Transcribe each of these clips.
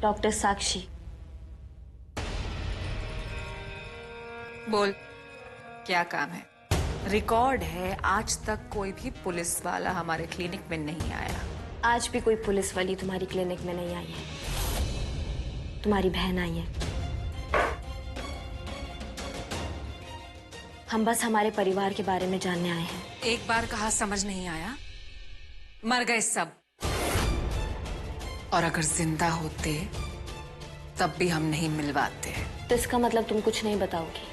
Doctor साक्षी। बोल, क्या काम है? रिकॉर्ड है, आज तक कोई भी पुलिस वाला हमारे क्लिनिक में नहीं आया। आज भी कोई पुलिस वाली तुम्हारी क्लिनिक में नहीं आई है। तुम्हारी बहन आई है। हम बस हमारे परिवार के बारे में जानने आए हैं। एक बार कहा समझ नहीं आया? मर गए सब। और अगर जिंदा होते तब भी हम नहीं मिलवाते। तो इसका मतलब तुम कुछ नहीं बताओगी?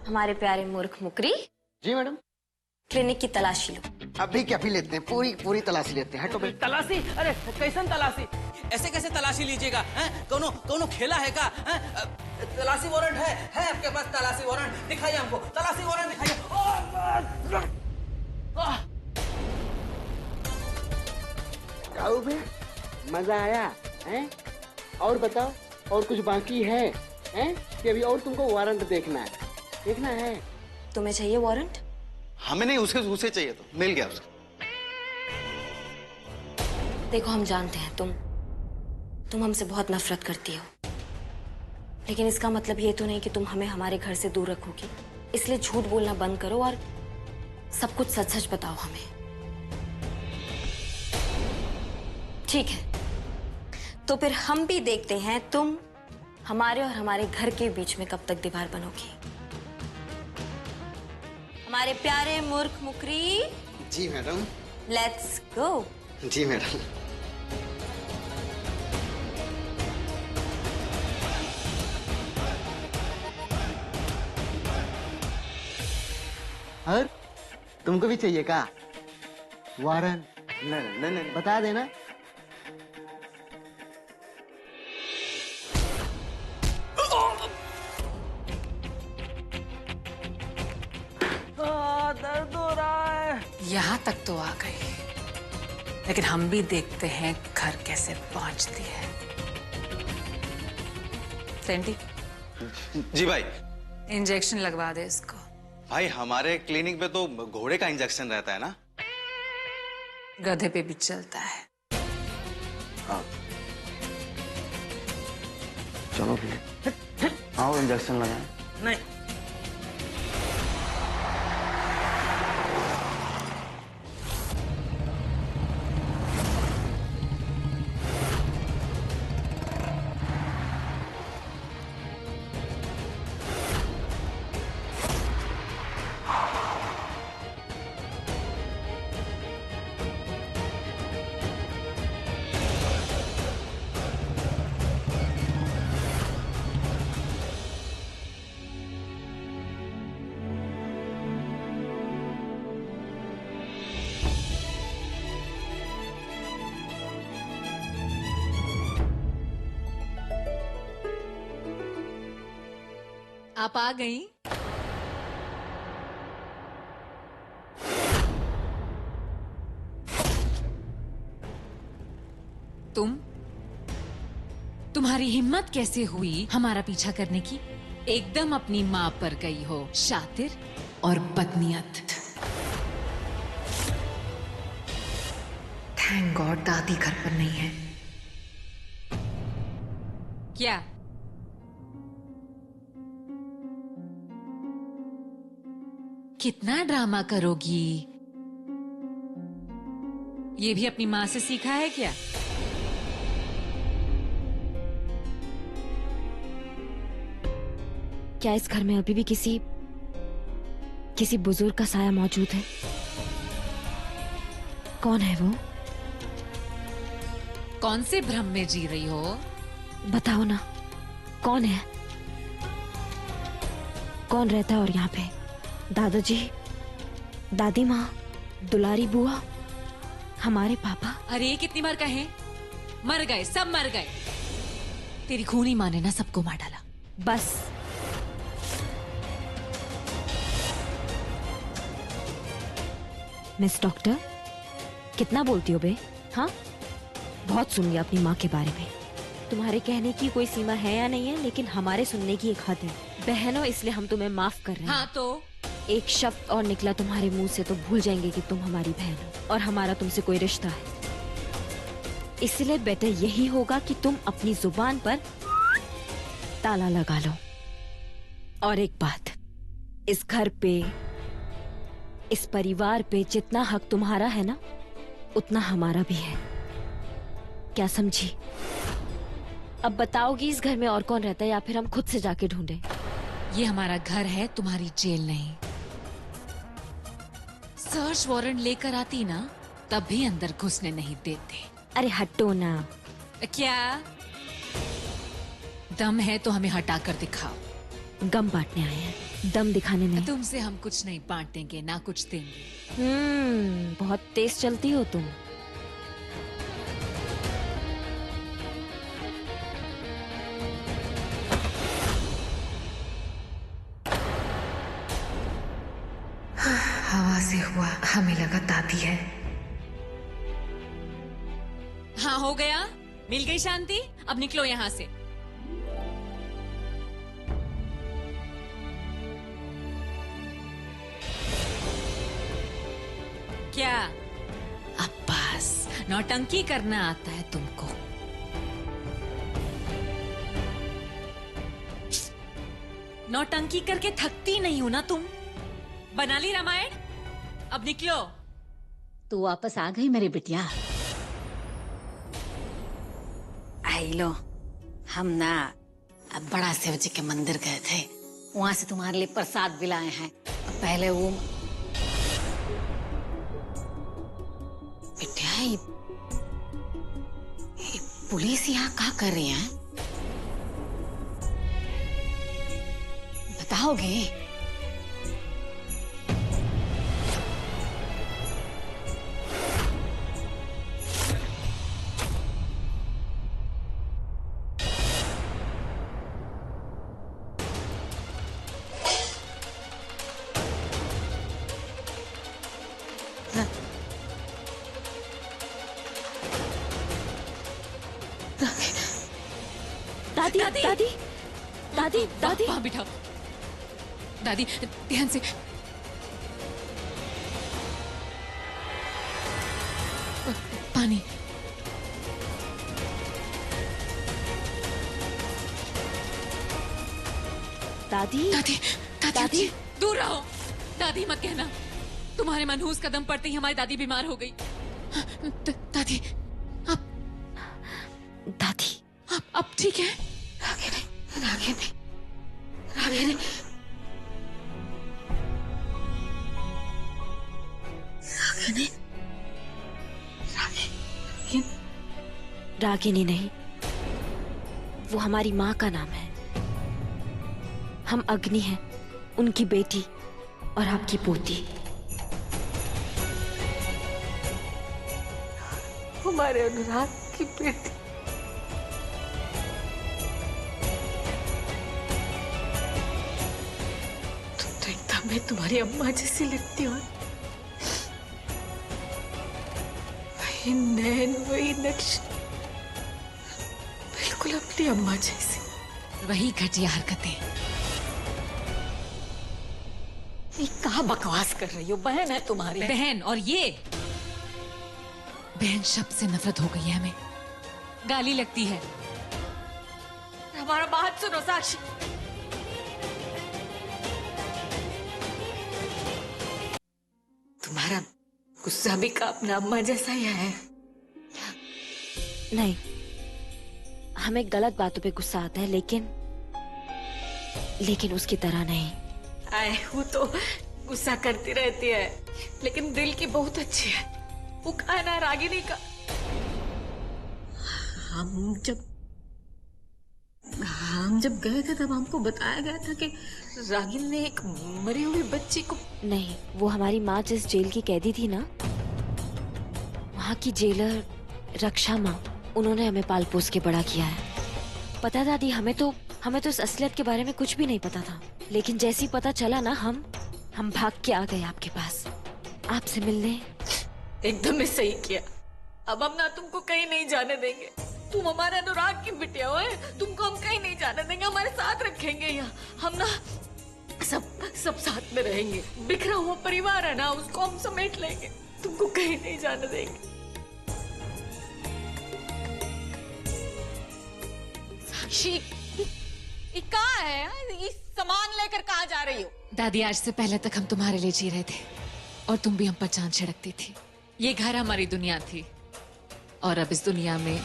हमारे प्यारे मूर्ख मुकरी। जी मैडम। क्लिनिक की तलाशी लो। अभी क्या भी लेते हैं, पूरी तलाशी लेते हैं। हटो भाई। तलाशी? अरे कैसन तलाशी? ऐसे कैसे तलाशी लीजिएगा? कोनो खेला है का? तलाशी वारंट है आपके पास? तलाशी वारंट दिखाइए हमको, तलाशी वारंट दिखाइए। आओ बे, मजा आया हैं? और बताओ, और कुछ बाकी है हैं? कि अभी और तुमको वारंट देखना है? तुम्हें चाहिए वारंट? हमें नहीं, उसे चाहिए। तो मिल गया उसको। देखो, हम जानते हैं तुम हमसे बहुत नफरत करती हो, लेकिन इसका मतलब ये तो नहीं कि तुम हमें हमारे घर से दूर रखोगी। इसलिए झूठ बोलना बंद करो और सब कुछ सच सच बताओ हमें। ठीक है, तो फिर हम भी देखते हैं तुम हमारे और हमारे घर के बीच में कब तक दीवार बनोगी। हमारे प्यारे मूर्ख मुकरी। जी मैडम। Let's go. जी मैडम। और तुमको भी चाहिए का वारंट? नहीं, बता देना। दर्द हो रहा है। यहाँ तक तो आ गई, लेकिन हम भी देखते हैं घर कैसे पहुंचती है। सेंटी, जी भाई। इंजेक्शन लगवा दे इसको। भाई हमारे क्लिनिक पे तो घोड़े का इंजेक्शन रहता है ना। गधे पे भी चलता है। चलो फिर आओ इंजेक्शन लगाएं। नहीं, आप आ गई? तुम्हारी हिम्मत कैसे हुई हमारा पीछा करने की? एकदम अपनी माँ पर गई हो, शातिर और बदनीयत। थैंक गॉड दादी घर पर नहीं है। क्या कितना ड्रामा करोगी? ये भी अपनी माँ से सीखा है क्या? क्या इस घर में अभी भी किसी बुजुर्ग का साया मौजूद है? कौन है वो? कौन से भ्रम में जी रही हो? बताओ ना, कौन है? कौन रहता है और यहाँ पे? दादाजी, दादी माँ, दुलारी बुआ, हमारे पापा? अरे कितनी बार कहें, मर गए, सब मर गए। तेरी खूनी माँ ने ना सबको मार डाला। बस। मिस डॉक्टर, कितना बोलती हो बे? हाँ, बहुत सुन लिया अपनी माँ के बारे में। तुम्हारे कहने की कोई सीमा है या नहीं है, लेकिन हमारे सुनने की एक हद है। बहनों, इसलिए हम तुम्हें माफ कर रहे हैं। हाँ तो एक शब्द और निकला तुम्हारे मुंह से तो भूल जाएंगे कि तुम हमारी बहन हो और हमारा तुमसे कोई रिश्ता है। इसलिए बेटर यही होगा कि तुम अपनी जुबान पर ताला लगा लो। और एक बात, इस घर पे, इस परिवार पे जितना हक तुम्हारा है ना, उतना हमारा भी है। क्या समझी? अब बताओगी इस घर में और कौन रहता है या फिर हम खुद से जाके ढूंढें? ये हमारा घर है, तुम्हारी जेल नहीं। सर्च वारंट लेकर आती ना, तब भी अंदर घुसने नहीं देते। अरे हटो ना। क्या दम है तो हमें हटा कर दिखाओ। गम बांटने आए हैं, दम दिखाने नहीं। तुमसे हम कुछ नहीं बांटेंगे, ना कुछ देंगे। बहुत तेज चलती हो तुम। हवा से हुआ, हमें लगा दादी है। हाँ, हो गया, मिल गई शांति। अब निकलो यहाँ से। क्या अब बस नौटंकी करना आता है तुमको? नौटंकी करके थकती नहीं हो ना तुम? बना ली रामायण? अब निकलो। तू वापस आ गई मेरी बिटिया। आई लो, हम ना अब बड़ा शिव जी के मंदिर गए थे, वहां से तुम्हारे लिए प्रसाद भी लाए हैं। पहले वो बिटिया, ये पुलिस यहाँ क्या कर रही है? बताओगे? दादी दादी दादी दादी दादी। वहाँ बिठाओ। दादी ध्यान से। पानी। दादी दादी दादी दूर रहो। दादी मत कहना, तुम्हारे मनहूस कदम पड़ते ही हमारी दादी बीमार हो गई। दादी दादी अब ठीक है? रागिनी, रागिनी, रागिनी, रागिनी, रागिनी, रागिनी नहीं, वो हमारी माँ का नाम है। हम अग्नि हैं, उनकी बेटी और आपकी पोती। हमारे अनुराग की बेटी। तुम तो एकदम में तुम्हारी अम्मा जैसी लगती हो। वही नैन, वही नक्श, बिल्कुल अपनी अम्मा जैसी। वही घटिया हरकतें। ये कहाँ बकवास कर रही हो? बहन है तुम्हारी। बहन, और ये बहन शब्द से नफरत हो गई है हमें। गाली लगती है। हमारा बात सुनो साक्षी। तुम्हारा गुस्सा भी का अपना अम्मा जैसा ही है। नहीं, हमें गलत बातों पे गुस्सा आता है, लेकिन उसकी तरह नहीं। आए वो तो गुस्सा करती रहती है, लेकिन दिल की बहुत अच्छी है। वो कहना है रागिनी का। हम जब गए थे तब हमको बताया गया था कि रागिनी ने एक मरी हुई बच्ची को। नहीं, वो हमारी माँ जिस जेल की कैदी थी ना, वहाँ की जेलर रक्षा माँ, उन्होंने हमें पाल पोस के बड़ा किया है। पता दादी, हमें तो इस असलियत के बारे में कुछ भी नहीं पता था, लेकिन जैसे ही पता चला ना, हम भाग के आ गए आपके पास, आपसे मिलने। एकदम ही सही किया। अब हम ना तुमको कहीं नहीं जाने देंगे। तुम हमारे अनुराग की बिटिया हो, तुमको हम कहीं नहीं जाने देंगे। हमारे साथ रखेंगे यहाँ। हम ना सब सब साथ में रहेंगे। बिखरा हुआ परिवार है ना, उसको हम समेट लेंगे, तुमको कहीं नहीं जाने देंगे। साक्षी, ये कहाँ है? ये सामान लेकर कहाँ जा रही हो? दादी, आज से पहले तक हम तुम्हारे लिए जी रहे थे और तुम भी हम पर चांद छिड़कती थी। ये घर हमारी दुनिया थी और अब इस दुनिया में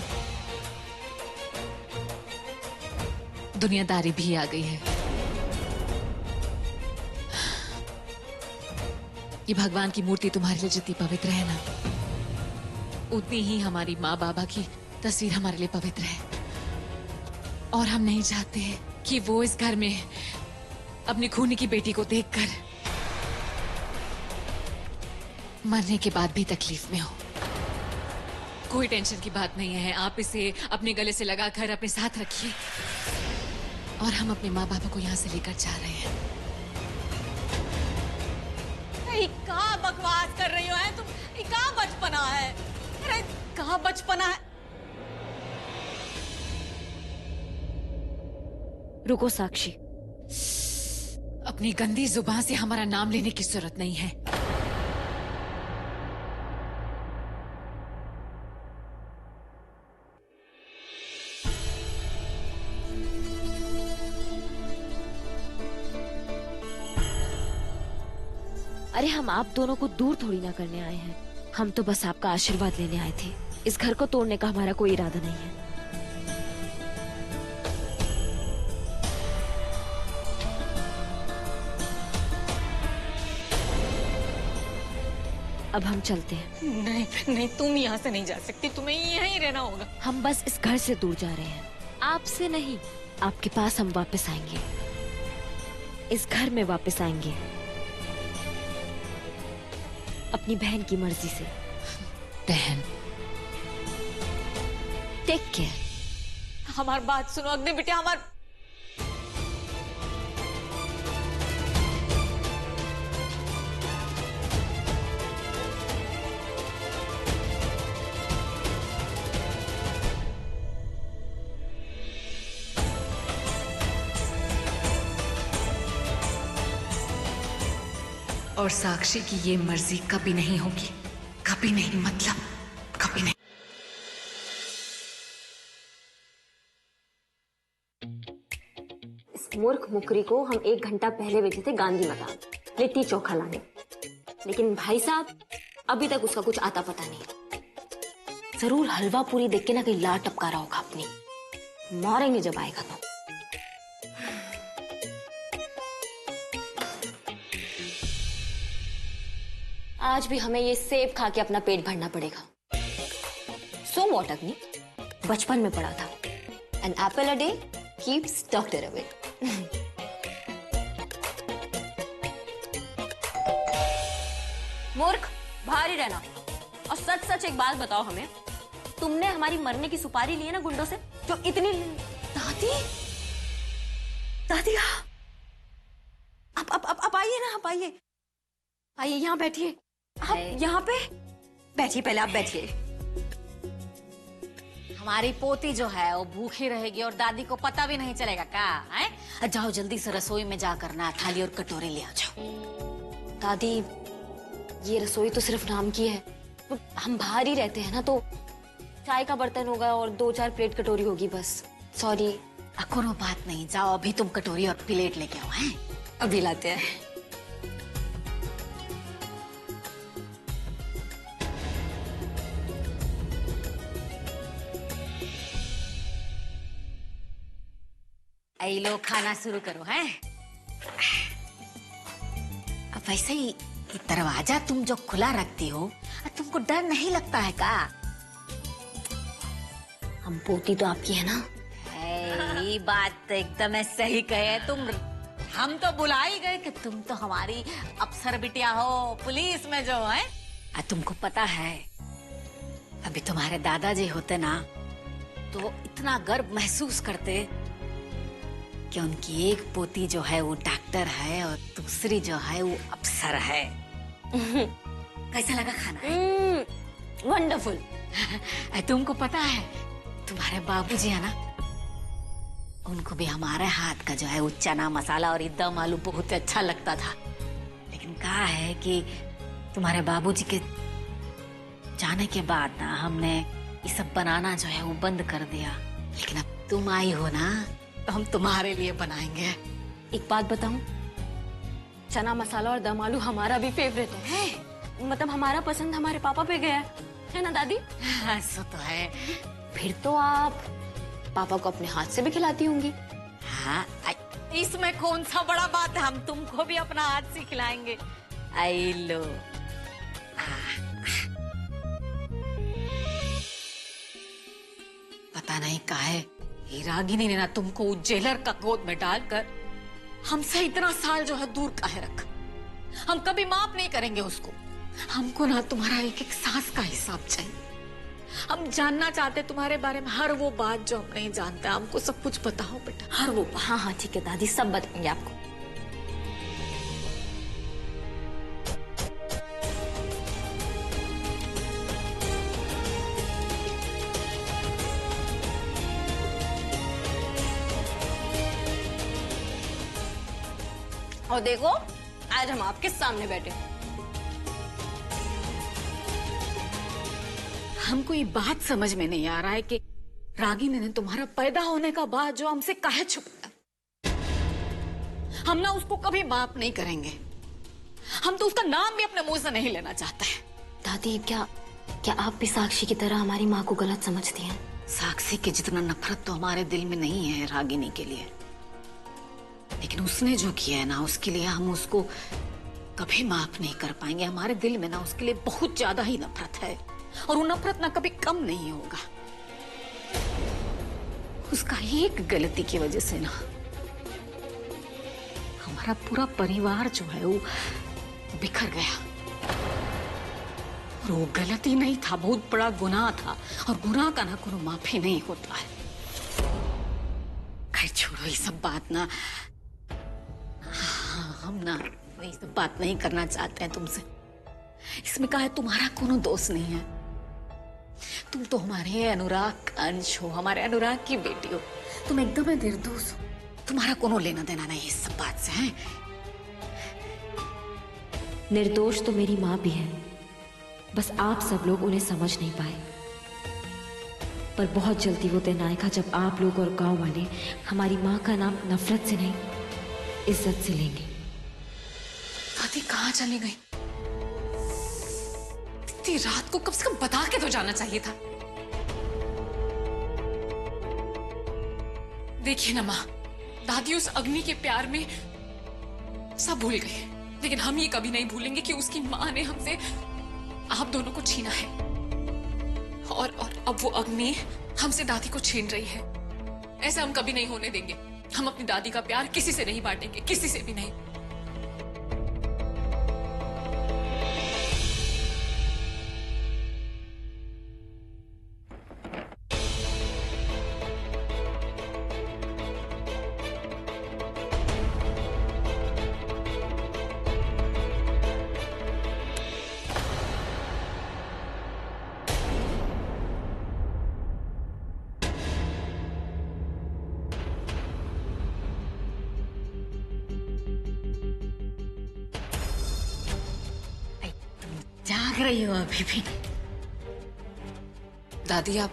दुनियादारी भी आ गई है। ये भगवान की मूर्ति तुम्हारे लिए जितनी पवित्र है ना, उतनी ही हमारी माँ बाबा की तस्वीर हमारे लिए पवित्र है। और हम नहीं चाहते कि वो इस घर में अपनी खूनी की बेटी को देखकर मरने के बाद भी तकलीफ में हो। कोई टेंशन की बात नहीं है, आप इसे अपने गले से लगाकर अपने साथ रखिए और हम अपने माँ बाबा को यहाँ से लेकर जा रहे हैं। ये कहाँ बकवास कर रही हो है तुम? ये कहाँ बचपना है? अरे कहाँ बचपना है? रुको साक्षी, अपनी गंदी जुबान से हमारा नाम लेने की जरूरत नहीं है। अरे हम आप दोनों को दूर थोड़ी ना करने आए हैं, हम तो बस आपका आशीर्वाद लेने आए थे। इस घर को तोड़ने का हमारा कोई इरादा नहीं है। अब हम चलते हैं। नहीं नहीं, तुम यहाँ से नहीं जा सकती, तुम्हें यहीं रहना होगा। हम बस इस घर से दूर जा रहे हैं, आपसे नहीं। आपके पास हम वापस आएंगे, इस घर में वापस आएंगे, अपनी बहन की मर्जी से। बहन, टेक केयर। हमारी बात सुनो अग्नि बेटे, हमार और साक्षी की ये मर्जी कभी नहीं होगी, कभी नहीं, मतलब कभी नहीं। इस मूर्ख मुकरी को हम 1 घंटा पहले भेजे थे गांधी मैदान लिट्टी चोखा लाने, लेकिन भाई साहब अभी तक उसका कुछ आता पता नहीं। जरूर हलवा पूरी देख के ना कहीं लार टपका रहा होगा अपनी। मारेंगे जब आएगा तो। आज भी हमें ये सेब खा के अपना पेट भरना पड़ेगा। सो व्हाट अग्नि, बचपन में पढ़ा था, an apple a day keeps doctor away. मूर्ख, बाहर ही रहना। और सच सच एक बात बताओ हमें, तुमने हमारी मरने की सुपारी ली है ना गुंडों से, जो इतनी। दादी, दादी आप आइए ना, आप आइए, आइए यहाँ बैठिए। आप यहाँ पे बैठिए, पहले आप बैठिए। हमारी पोती जो है वो भूखी रहेगी और दादी को पता भी नहीं चलेगा क्या है? जाओ जल्दी से रसोई में जाकर ना थाली और कटोरे ले आ जाओ। दादी, ये रसोई तो सिर्फ नाम की है, हम बाहर ही रहते हैं ना, तो चाय का बर्तन होगा और 2-4 प्लेट कटोरी होगी बस। सॉरी। कोई बात नहीं, जाओ अभी तुम कटोरी और प्लेट लेके आओ। हैं अभी लाते हैं। ऐ लो खाना शुरू करो। हैं अब वैसे ही ये दरवाजा तुम जो खुला रखती हो, तुमको डर नहीं लगता है का? हम पोती तो आपकी है ना। ये बात तो एकदम सही कहे तुम। हम तो बुला ही गए कि तुम तो हमारी अफसर बिटिया हो पुलिस में जो है। तुमको पता है अभी तुम्हारे दादाजी होते ना तो इतना गर्व महसूस करते कि उनकी एक पोती जो है वो डॉक्टर है और दूसरी जो है वो अफसर है। कैसा लगा खाना? वंडरफुल। तुमको पता है तुम्हारे बाबूजी है ना, उनको भी हमारे हाथ का जो है वो चना मसाला और दम आलू बहुत अच्छा लगता था। लेकिन कहा है कि तुम्हारे बाबूजी के जाने के बाद ना हमने ये सब बनाना जो है वो बंद कर दिया। लेकिन अब तुम आई हो ना तो हम तुम्हारे लिए बनाएंगे। एक बात बताऊं, चना मसाला और दम आलू हमारा भी फेवरेट है। मतलब हमारा पसंद हमारे पापा पे गया है ना दादी? ऐसा तो है। फिर तो आप पापा को अपने हाथ से भी खिलाती होंगी। हाँ, इसमें कौन सा बड़ा बात है, हम तुमको भी अपना हाथ से खिलाएंगे। आई लो। पता नहीं काहे ये रागिनी ने ना तुमको उस जेलर का गोद में डालकर हमसे इतना साल जो है दूर काहे रखा। हम कभी माफ नहीं करेंगे उसको। हमको ना तुम्हारा एक एक सांस का हिसाब चाहिए। हम जानना चाहते तुम्हारे बारे में हर वो बात जो हम नहीं जानते। हमको सब कुछ बताओ बेटा, हर वो बात। हाँ हाँ ठीक है दादी, सब बताएंगे आपको। और देखो आज हम आपके सामने बैठे। हमको ये बात समझ में नहीं आ रहा है कि रागिनी ने तुम्हारा पैदा होने का बाद जो हमसे काहे छुपाया। हम ना उसको कभी माफ नहीं करेंगे। हम तो उसका नाम भी अपने मुंह से नहीं लेना चाहते हैं। दादी क्या आप भी साक्षी की तरह हमारी माँ को गलत समझती हैं? साक्षी के जितना नफरत तो हमारे दिल में नहीं है रागिनी के लिए, लेकिन उसने जो किया है ना उसके लिए हम उसको कभी माफ नहीं कर पाएंगे। हमारे दिल में ना उसके लिए बहुत ज्यादा ही नफरत है और वो नफरत ना कभी कम नहीं होगा। उसका एक गलती की वजह से ना हमारा पूरा परिवार जो है वो बिखर गया। और वो गलती नहीं था, बहुत बड़ा गुनाह था और गुनाह का ना कोई माफी नहीं होता है। खैर छोड़ो ये सब बात ना, हम ना ये सब बात नहीं करना चाहते हैं तुमसे। इसमें कहा है तुम्हारा कोनो दोष नहीं है। तुम तो हमारे अनुराग का अंश हो, हमारे अनुराग की बेटी हो। तुम एकदम निर्दोष हो। तुम्हारा कोनो लेना देना नहीं इस सब बात से है। निर्दोष तो मेरी माँ भी है, बस आप सब लोग उन्हें समझ नहीं पाए। पर बहुत जल्दी वो दिन आएगा जब आप लोग और गांव वाले हमारी माँ का नाम नफरत से नहीं इज्जत से लेंगे। दादी कहाँ चली गई? इतनी रात को कम से कम बता के तो जाना चाहिए था। देखिए ना माँ, दादी उस अग्नि के प्यार में सब भूल गई, लेकिन हम ये कभी नहीं भूलेंगे कि उसकी माँ ने हमसे आप दोनों को छीना है। और अब वो अग्नि हमसे दादी को छीन रही है। ऐसा हम कभी नहीं होने देंगे। हम अपनी दादी का प्यार किसी से नहीं बांटेंगे, किसी से भी नहीं। जाग रही हो अभी भी? दादी आप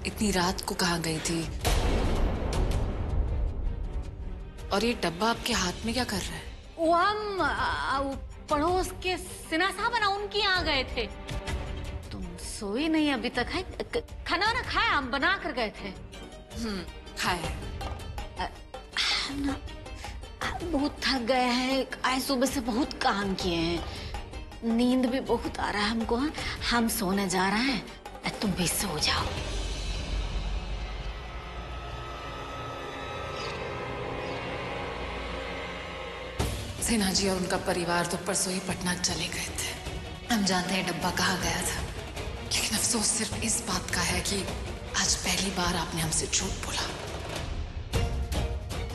इतनी रात को कहाँ गई थी? और ये डब्बा आपके हाथ में क्या कर रहा है? वो हम पड़ोस के सिन्हा साहब ना उनकी यहाँ गए थे। तुम सोई नहीं अभी तक है? खाना ना खाया, हम बना कर गए थे। खाए। हम ना बहुत थक गए हैं, आज सुबह से बहुत काम किए हैं, नींद भी बहुत आ रहा है हमको। हम सोने जा रहे हैं, तुम भी सो जाओ। सिन्हा जी और उनका परिवार तो परसों ही पटना चले गए थे। हम जानते हैं डब्बा कहाँ गया था, लेकिन अफसोस सिर्फ इस बात का है कि आज पहली बार आपने हमसे झूठ बोला।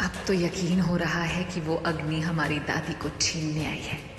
अब तो यकीन हो रहा है कि वो अग्नि हमारी दादी को छीनने आई है।